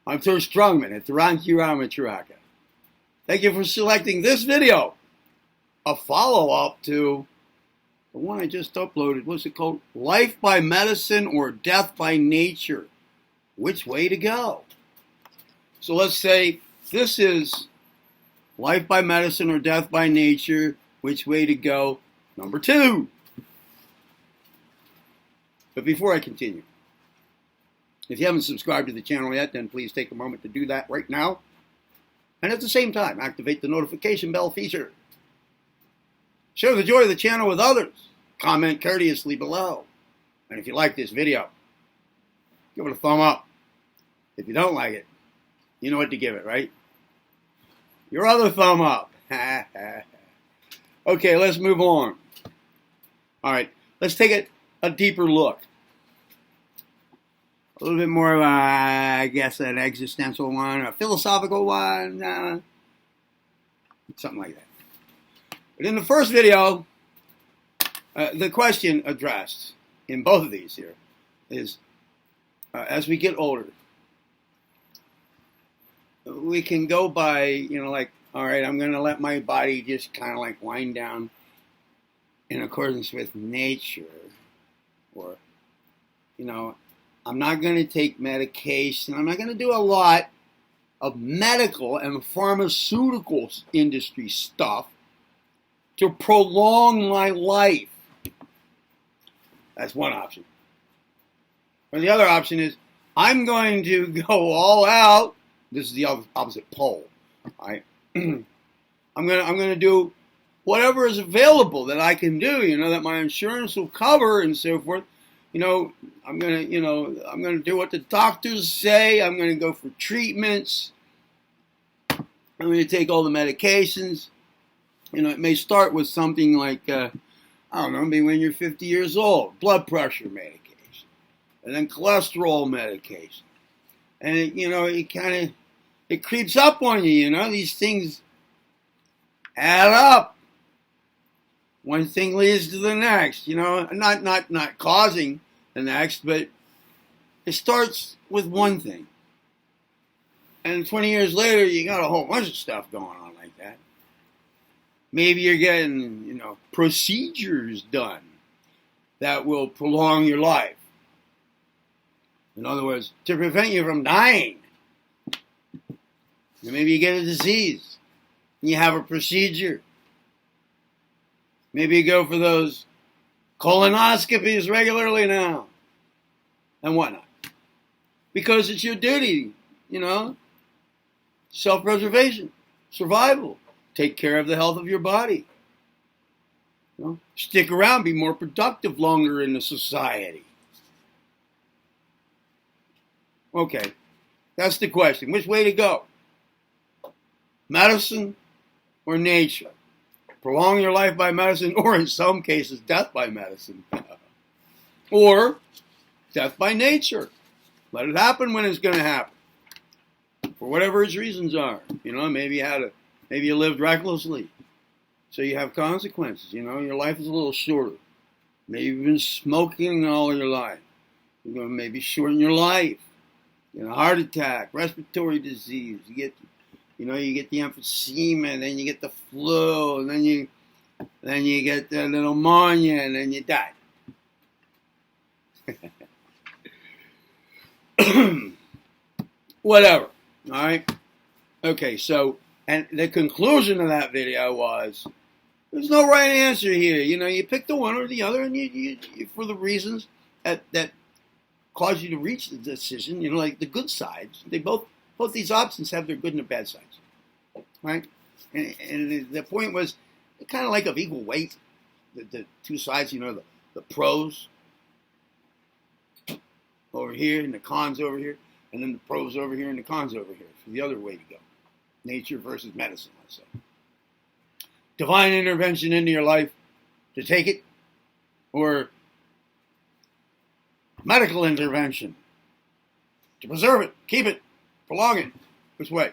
I'm Tor Strongman at Taranki. Thank you for selecting this video, a follow-up to the one I just uploaded. What's it called? Life by Medicine or Death by Nature? Which way to go? So let's say this is Life by Medicine or Death by Nature, which way to go, number 2. But before I continue, if you haven't subscribed to the channel yet, then please take a moment to do that right now. And at the same time, activate the notification bell feature. Share the joy of the channel with others. Comment courteously below. And if you like this video, give it a thumb up. If you don't like it, you know what to give it, right? Your other thumb up. Okay, let's move on. All right, let's take a deeper look. A little bit more of, I guess, an existential one, a philosophical one, something like that. But in the first video, the question addressed in both of these here is, as we get older, we can go by, like, all right, I'm going to let my body just kind of like wind down in accordance with nature, or, I'm not going to take medication. I'm not going to do a lot of medical and pharmaceutical industry stuff to prolong my life. That's one option. Or the other option is, I'm going to go all out. This is the opposite pole. All right? I'm gonna do whatever is available that I can do. That my insurance will cover and so forth. I'm gonna do what the doctors say. I'm gonna go for treatments. I'm gonna take all the medications. It may start with something like, I don't know, maybe when you're 50 years old, blood pressure medication, and then cholesterol medication, and it creeps up on you. These things add up. One thing leads to the next, not causing the next, but it starts with one thing. And 20 years later, you got a whole bunch of stuff going on like that. Maybe you're getting, procedures done that will prolong your life. In other words, to prevent you from dying. Maybe you get a disease and you have a procedure. Maybe you go for those colonoscopies regularly now and whatnot. Because it's your duty, self-preservation, survival. Take care of the health of your body. Stick around, be more productive longer in the society. Okay, that's the question. Which way to go? Medicine or nature? Prolong your life by medicine, or in some cases, death by medicine. Or death by nature. Let it happen when it's going to happen. For whatever its reasons are. Maybe you lived recklessly. So you have consequences. Your life is a little shorter. Maybe you've been smoking all your life. You're going to maybe shorten your life. Heart attack, respiratory disease. You get the emphysema, and then you get the flu, and then you get the pneumonia, and then you die. Whatever. All right. Okay. So, and the conclusion of that video was, there's no right answer here. You pick the one or the other, and you for the reasons that cause you to reach the decision. Like the good sides. Both these options have their good and their bad sides. Right? And the point was kind of like of equal weight. The two sides, the pros over here and the cons over here, and then the pros over here and the cons over here. So the other way to go. Nature versus medicine, let's say. Divine intervention into your life to take it, or medical intervention to preserve it, keep it, prolong it. Which way?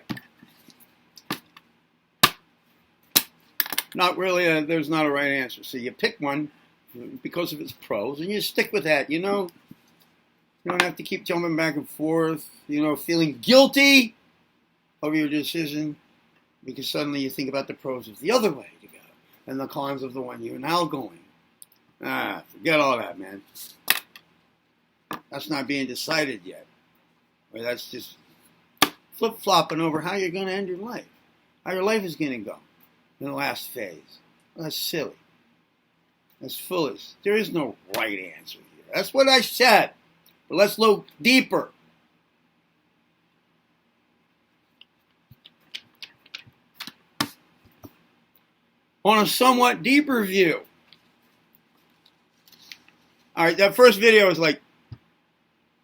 Not really. There's not a right answer. So you pick one because of its pros, and you stick with that. You don't have to keep jumping back and forth, feeling guilty over your decision because suddenly you think about the pros of the other way to go and the cons of the one you're now going. Forget all that, man. That's not being decided yet. Or that's just flip-flopping over how you're going to end your life. How your life is going to go in the last phase. Well, that's silly. That's foolish. There is no right answer here. That's what I said. But let's look deeper. On a somewhat deeper view. All right, that first video is like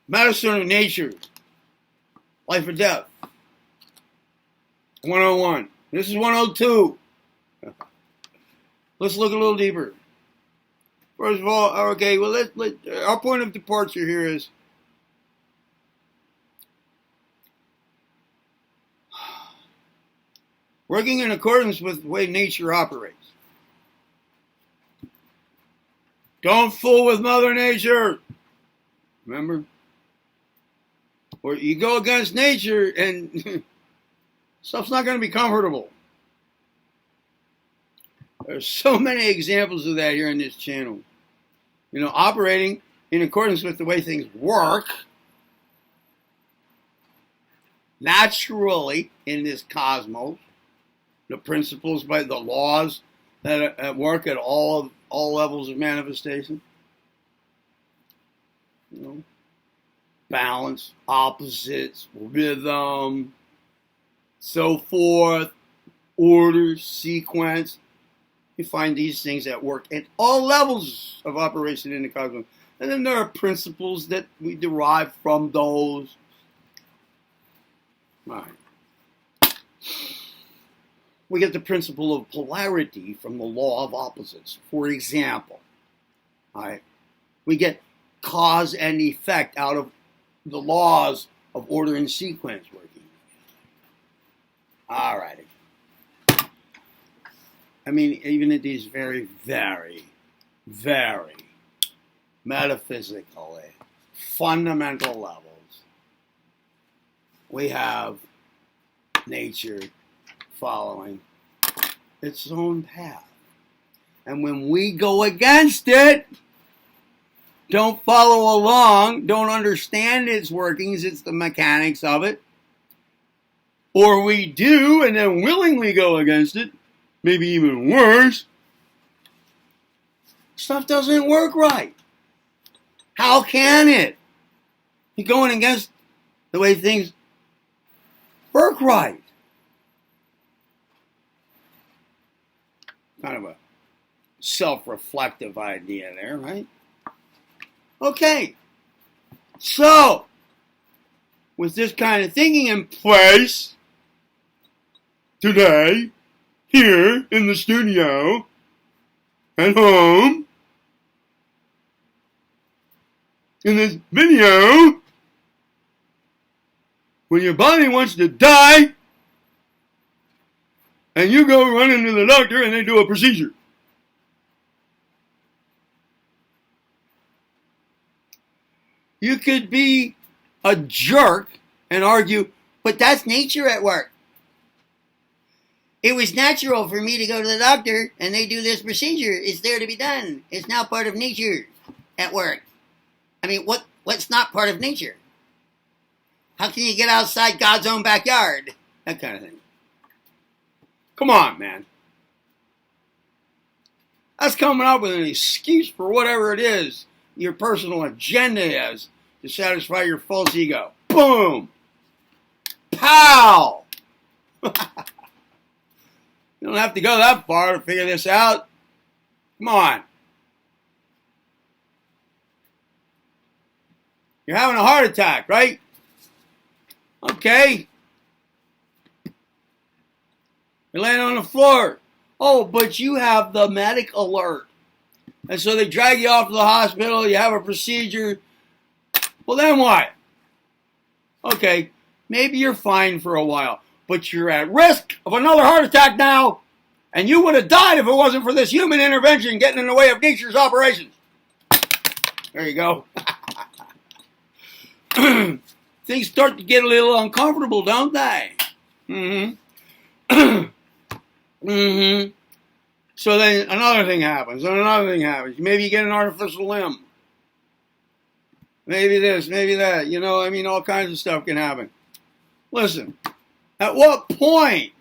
medicine of nature, life or death. 101. This is 102. Let's look a little deeper. First of all, okay, well, our point of departure here is working in accordance with the way nature operates. Don't fool with Mother Nature. Remember? Or you go against nature and stuff's not going to be comfortable. There's so many examples of that here on this channel. Operating in accordance with the way things work naturally in this cosmos. The principles by the laws that work at all levels of manifestation. Balance, opposites, rhythm, so forth, order, sequence. You find these things at work at all levels of operation in the cosmos. And then there are principles that we derive from those. All right. We get the principle of polarity from the law of opposites. For example, all right, we get cause and effect out of the laws of order and sequence working. All righty. I mean, even at these very, very, very metaphysically fundamental levels, we have nature following its own path. And when we go against it, don't follow along, don't understand its workings, it's the mechanics of it, or we do and then willingly go against it, maybe even worse, stuff doesn't work right. How can it? You're going against the way things work right. Kind of a self-reflective idea there, right? Okay. So, with this kind of thinking in place, today, here in the studio, at home, in this video, when your body wants to die, and you go running to the doctor and they do a procedure. You could be a jerk and argue, but that's nature at work. It was natural for me to go to the doctor and they do this procedure. It's there to be done. It's now part of nature at work. I mean, what's not part of nature? How can you get outside God's own backyard? That kind of thing. Come on, man. That's coming up with an excuse for whatever it is your personal agenda is to satisfy your false ego. Boom! Pow! You don't have to go that far to figure this out. Come on. You're having a heart attack, right? Okay. You're laying on the floor. Oh, but you have the medic alert. And so they drag you off to the hospital. You have a procedure. Well, then what? Okay, maybe you're fine for a while. But you're at risk of another heart attack now. And you would have died if it wasn't for this human intervention getting in the way of nature's operations. There you go. things start to get a little uncomfortable, don't they? Mm-hmm. Mm-hmm. So then another thing happens, and another thing happens. Maybe you get an artificial limb. Maybe this, maybe that. You know, I mean, all kinds of stuff can happen. Listen, at what point?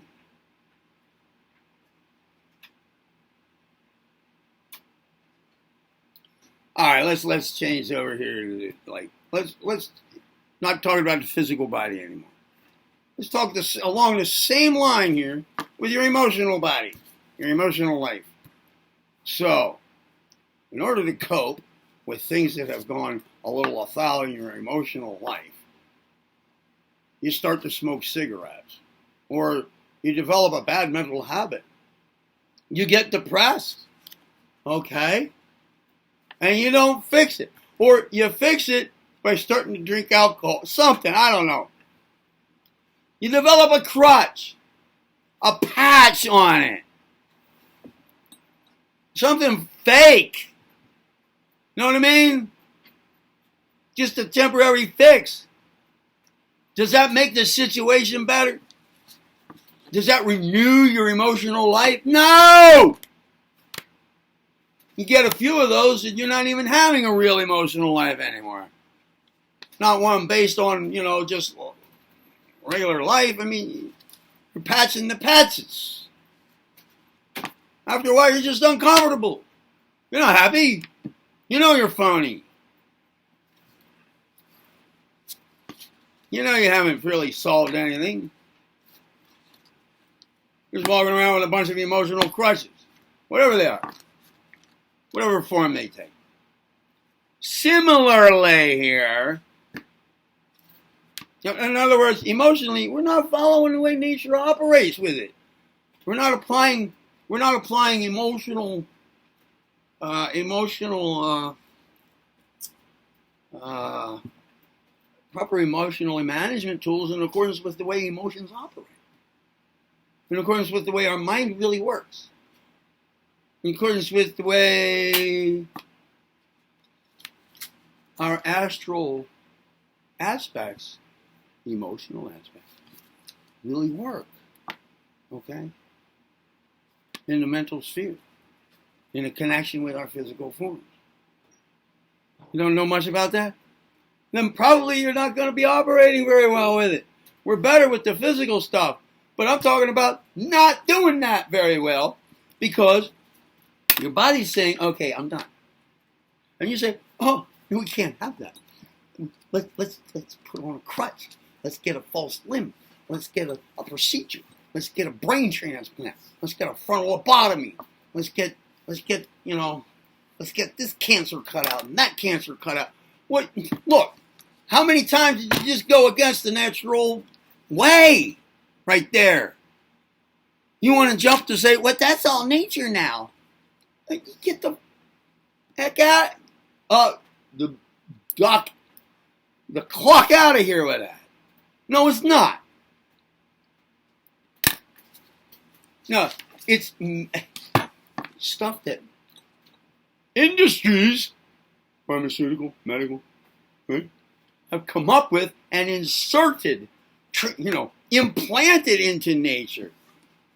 All right, let's change over here to like let's not talk about the physical body anymore. Let's talk along the same line here with your emotional body, your emotional life. So, in order to cope with things that have gone a little afoul in your emotional life, you start to smoke cigarettes, or you develop a bad mental habit. You get depressed, okay? And you don't fix it. Or you fix it by starting to drink alcohol. Something, I don't know. You develop a crutch, a patch on it. Something fake. You know what I mean? Just a temporary fix. Does that make the situation better? Does that renew your emotional life? No! You get a few of those and you're not even having a real emotional life anymore. Not one based on, you know, just regular life. I mean, you're patching the patches. After a while, you're just uncomfortable. You're not happy. You know you're phony. You know you haven't really solved anything. You're just walking around with a bunch of emotional crutches. Whatever they are. Whatever form they take. Similarly here, in other words, emotionally, we're not following the way nature operates with it. We're not applying emotional proper emotional management tools in accordance with the way emotions operate. In accordance with the way our mind really works. In accordance with the way our astral aspects, emotional aspects, really work. Okay? In the mental sphere. In a connection with our physical forms. You don't know much about that? Then probably you're not going to be operating very well with it. We're better with the physical stuff. But I'm talking about not doing that very well because your body's saying, okay, I'm done. And you say, oh, we can't have that. Let's put on a crutch. Let's get a false limb. Let's get a procedure. Let's get a brain transplant. Let's get a frontal lobotomy. Let's get this cancer cut out and that cancer cut out. What? Look, how many times did you just go against the natural way right there? You want to jump to say, what, that's all nature now. Get the heck out. The clock out of here with that. No, it's not. No, it's stuff that industries, pharmaceutical, medical, right, have come up with and inserted, implanted into nature.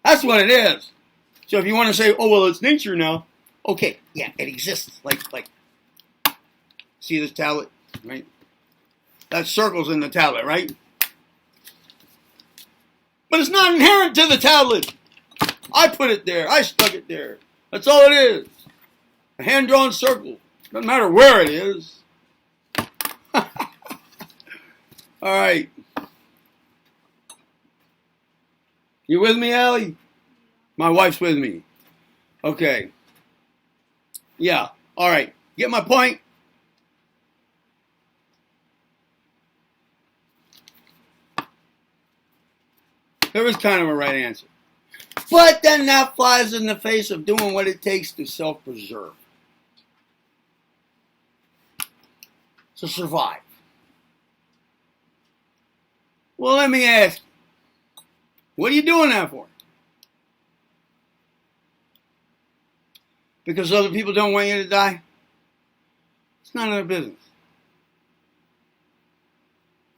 That's what it is. So if you want to say, oh, well, it's nature now, okay, yeah, it exists. Like, see this tablet, right? That circle's in the tablet, right? But it's not inherent to the tablet. I put it there. I stuck it there. That's all it is. A hand-drawn circle. Doesn't matter where it is. All right. You with me, Allie? My wife's with me. Okay. Yeah. All right. Get my point? There was kind of a right answer. But then that flies in the face of doing what it takes to self-preserve. To survive. Well, let me ask you, what are you doing that for? Because other people don't want you to die? It's none of their business.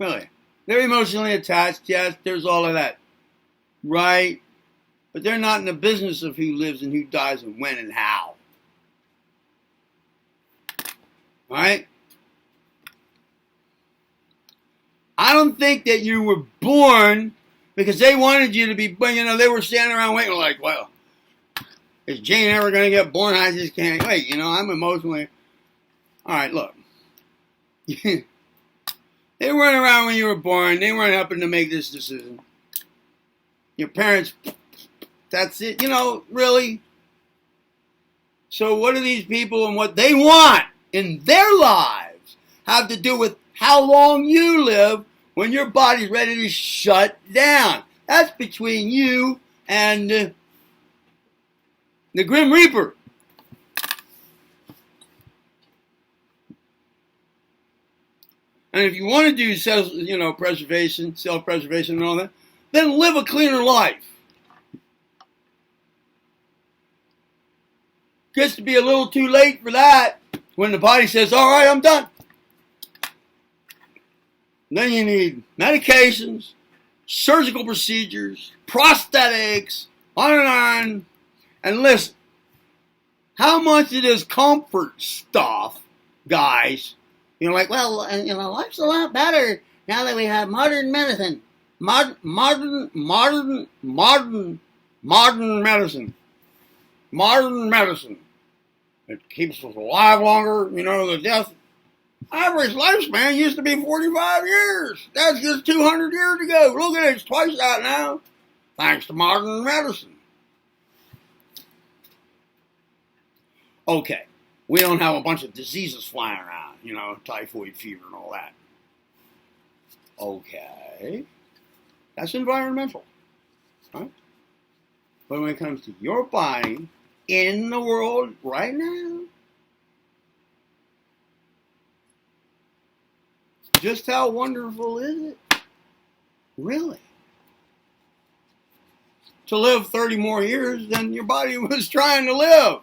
Really. They're emotionally attached, yes, there's all of that. Right? But they're not in the business of who lives and who dies and when and how. Right? I don't think that you were born because they wanted you to be, they were standing around waiting like, well, is Jane ever going to get born? I just can't wait. I'm emotionally. All right, look. They weren't around when you were born. They weren't helping to make this decision. Your parents, that's it. Really. So what do these people and what they want in their lives have to do with how long you live when your body's ready to shut down? That's between you and the Grim Reaper. And if you want to do self-preservation and all that, then live a cleaner life. Gets to be a little too late for that when the body says, all right, I'm done. Then you need medications, surgical procedures, prosthetics, on and on. And listen, how much of this comfort stuff, guys, life's a lot better now that we have modern medicine. Modern medicine. Modern medicine. It keeps us alive longer. The death average lifespan used to be 45 years. That's just 200 years ago. Look at it, it's twice that now. Thanks to modern medicine. Okay, we don't have a bunch of diseases flying around, typhoid fever and all that. Okay, that's environmental, right? But when it comes to your body in the world right now, just how wonderful is it? Really? To live 30 more years than your body was trying to live.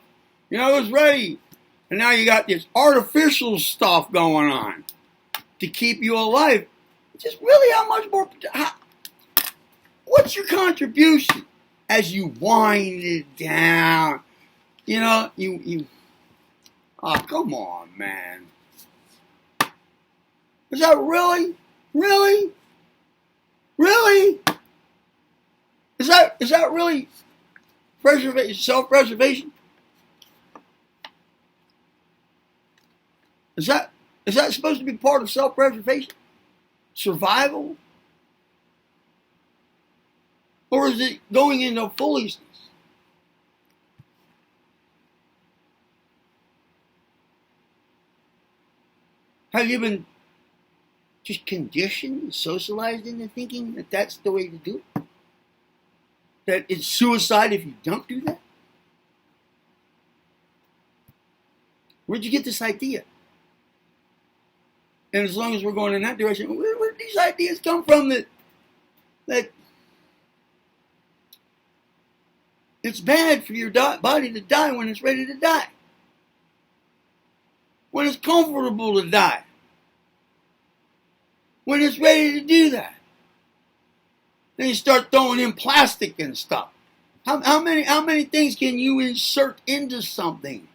It was ready. And now you got this artificial stuff going on to keep you alive. Just really how much more... what's your contribution as you wind it down? Oh, come on, man. Is that really? Really? Really? Is that really preservation, self-preservation? Is that supposed to be part of self-preservation? Survival? Or is it going into foolishness? Have you been just conditioned, socialized into thinking that that's the way to do it? That it's suicide if you don't do that? Where'd you get this idea? And as long as we're going in that direction, where do these ideas come from that it's bad for your body to die when it's ready to die? When it's comfortable to die? When it's ready to do that? Then you start throwing in plastic and stuff. How many things can you insert into something?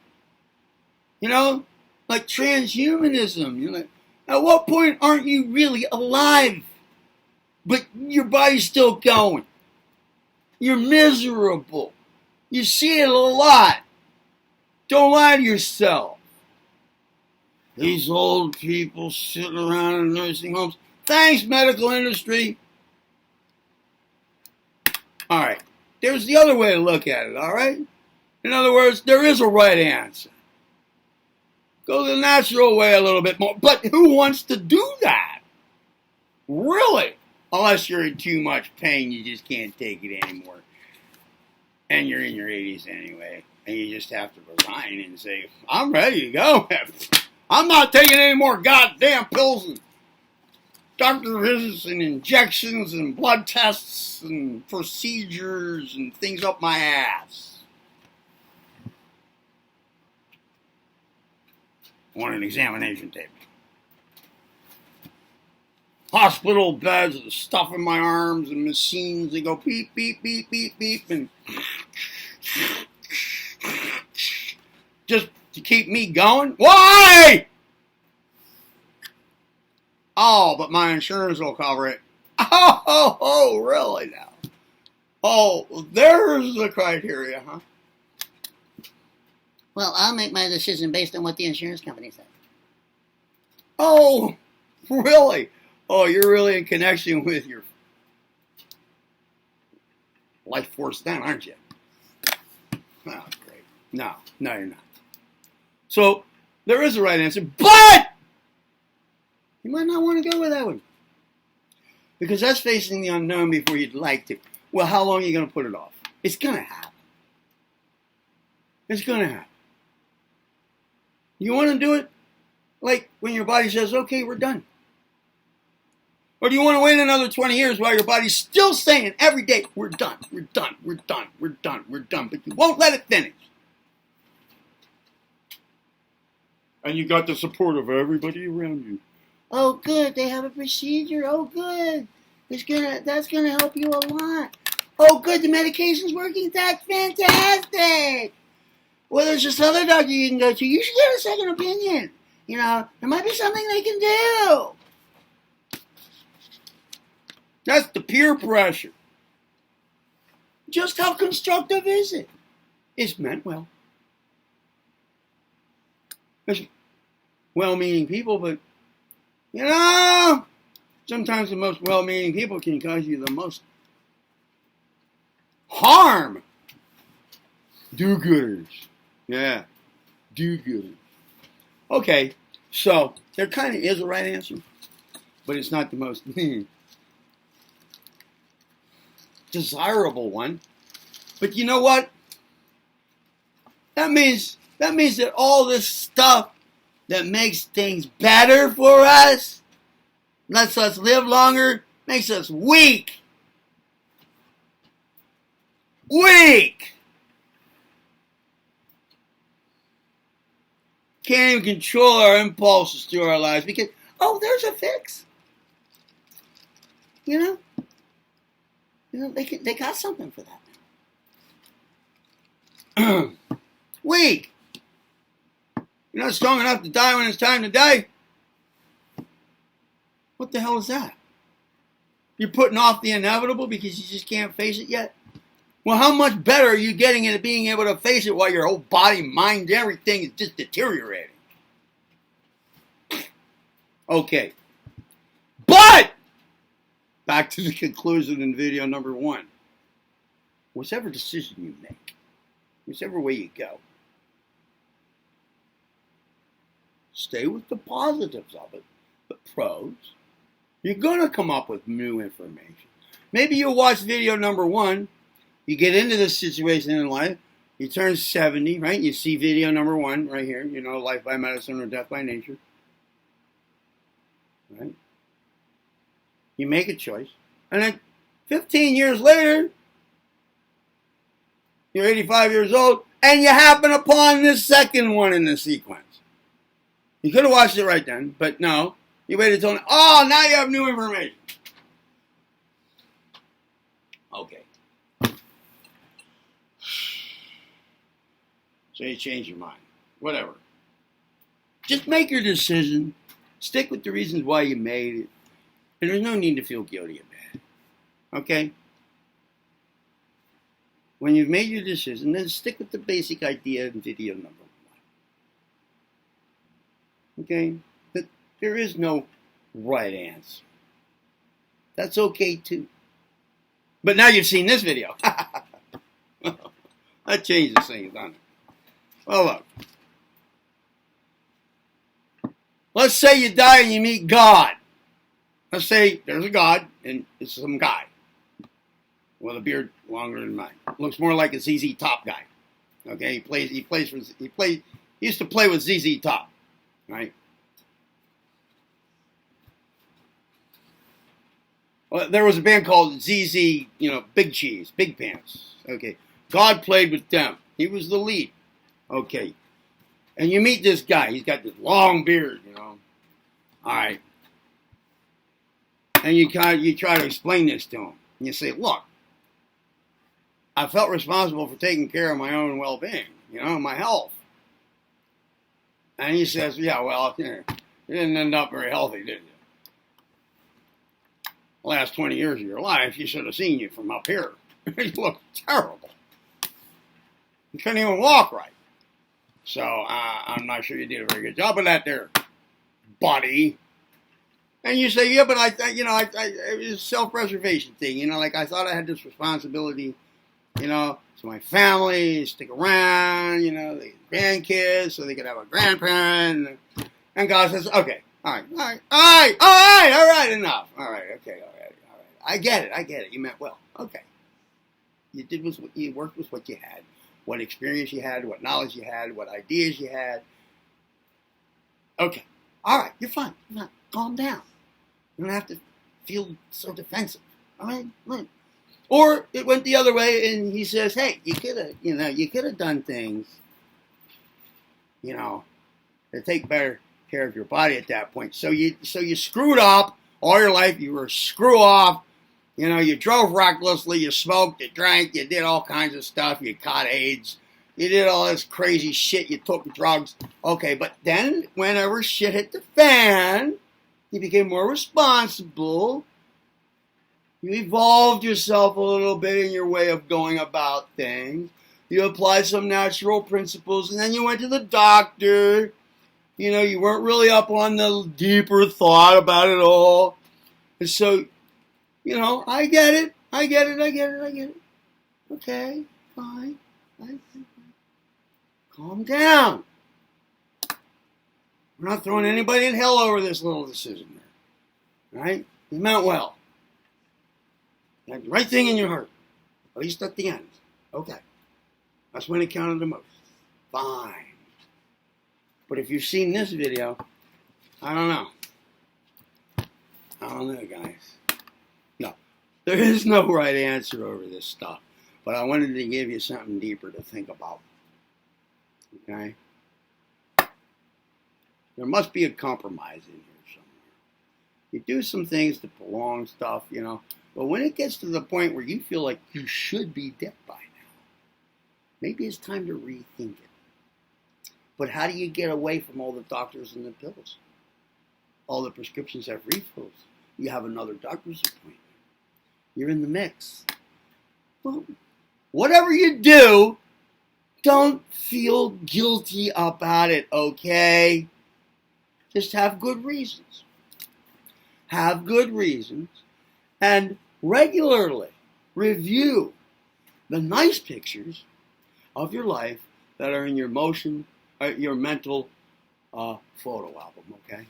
Like transhumanism. At what point aren't you really alive? But your body's still going. You're miserable. You see it a lot. Don't lie to yourself. These old people sitting around in nursing homes. Thanks, medical industry. All right. There's the other way to look at it, all right? In other words, there is a right answer. Go the natural way a little bit more. But who wants to do that? Really? Unless you're in too much pain, you just can't take it anymore. And you're in your 80s anyway. And you just have to resign and say, I'm ready to go. I'm not taking any more goddamn pills and doctor visits and injections and blood tests and procedures and things up my ass. On an examination table. hospital beds and stuff in my arms and machines. They go beep, beep, beep, beep, beep, and just to keep me going. Why? Oh, but my insurance will cover it. Oh, really now? Oh, there's the criteria, huh? Well, I'll make my decision based on what the insurance company says. Oh, really? Oh, you're really in connection with your life force then, aren't you? Oh, great. No, you're not. So, there is a right answer, but you might not want to go with that one. Because that's facing the unknown before you'd like to. Well, how long are you going to put it off? It's going to happen. It's going to happen. You want to do it like when your body says, okay, we're done. Or do you want to wait another 20 years while your body's still saying every day, we're done, we're done, we're done, we're done, we're done, but you won't let it finish. And you got the support of everybody around you. Oh, good. They have a procedure. Oh, good. That's gonna help you a lot. Oh, good. The medication's working. That's fantastic. Well, there's this other doctor you can go to. You should get a second opinion. You know, there might be something they can do. That's the peer pressure. Just how constructive is it? It's meant well. There's well-meaning people, but you know, sometimes the most well-meaning people can cause you the most harm. Do-gooders. Yeah, do-gooders. Okay, so there kind of is a right answer, but it's not the most desirable one. But you know what? That means that all this stuff that makes things better for us, lets us live longer, makes us weak. Weak! Can't even control our impulses through our lives because, oh, there's a fix. You know, they got something for that. Weak. You're not strong enough to die when it's time to die. What the hell is that? You're putting off the inevitable because you just can't face it yet? Well, how much better are you getting at being able to face it while your whole body, mind, everything is just deteriorating? Okay. But, back to the conclusion in video number 1. Whichever decision you make, whichever way you go, stay with the positives of it, the pros. You're going to come up with new information. Maybe you'll watch video number 1. You get into this situation in life. You turn 70, right? You see video number 1 right here. You know, life by medicine or death by nature. Right? You make a choice. And then 15 years later, you're 85 years old, and you happen upon this second one in the sequence. You could have watched it right then, but no. You waited till, oh, now you have new information. Okay. So you change your mind. Whatever. Just make your decision. Stick with the reasons why you made it. And there's no need to feel guilty about it. Okay? When you've made your decision, then stick with the basic idea in video number 1. Okay? That there is no right answer. That's okay too. But now you've seen this video. That changes things, doesn't it? Well, look. Let's say you die and you meet God. Let's say there's a God and it's some guy with a beard longer than mine. Looks more like a ZZ Top guy. Okay, he used to play with ZZ Top, right? Well, there was a band called ZZ, Big Cheese, Big Pants. Okay, God played with them. He was the lead. Okay, and you meet this guy. He's got this long beard, All right. And you try to explain this to him. And you say, look, I felt responsible for taking care of my own well-being, my health. And he says, yeah, well, you didn't end up very healthy, did you? The last 20 years of your life, you should have seen you from up here. You look terrible. You couldn't even walk right. So I'm not sure you did a very good job of that there, buddy. And you say, yeah, but it was a self-preservation thing. Like I thought I had this responsibility, to my family, stick around, the grandkids, so they could have a grandparent. And God says, okay, all right, enough. All right, okay, all right. I get it. You meant well. Okay. You worked with what you had, what experience you had, what knowledge you had, what ideas you had. Okay. All right, you're fine. Calm down. You don't have to feel so defensive. All right? Or it went the other way, and he says, "Hey, you could have done things, to take better care of your body at that point. So you screwed up all your life. You were a screw off. You drove recklessly. You smoked. You drank. You did all kinds of stuff. You caught AIDS. You did all this crazy shit. You took drugs. Okay, but then whenever shit hit the fan, you became more responsible. You evolved yourself a little bit in your way of going about things. You applied some natural principles, and then you went to the doctor. You weren't really up on the deeper thought about it all. And so, I get it. Okay, fine. Calm down. We're not throwing anybody in hell over this little decision there. All right? You meant well. You had the right thing in your heart. At least at the end. Okay. That's when it counted the most. Fine. But if you've seen this video, I don't know. Guys. No. There is no right answer over this stuff. But I wanted to give you something deeper to think about. Okay? There must be a compromise in here somewhere. You do some things to prolong stuff, But when it gets to the point where you feel like you should be dead by now, maybe it's time to rethink it. But how do you get away from all the doctors and the pills? All the prescriptions have refills. You have another doctor's appointment. You're in the mix. Well, whatever you do, don't feel guilty about it, okay? Just have good reasons. Have good reasons. And regularly review the nice pictures of your life that are in your mental photo album, okay?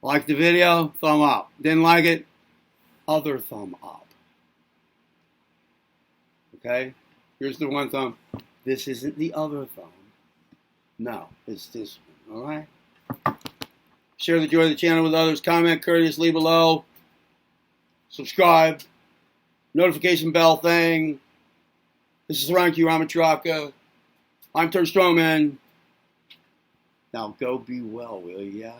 Like the video? Thumb up. Didn't like it? Other thumb up. Okay? Here's the one thumb. This isn't the other thumb. No, it's this one, alright? Share the joy of the channel with others. Comment courteously below. Subscribe. Notification bell thing. This is Ron Q. Ramatraka. I'm Turd Strongman. Now go be well, will ya?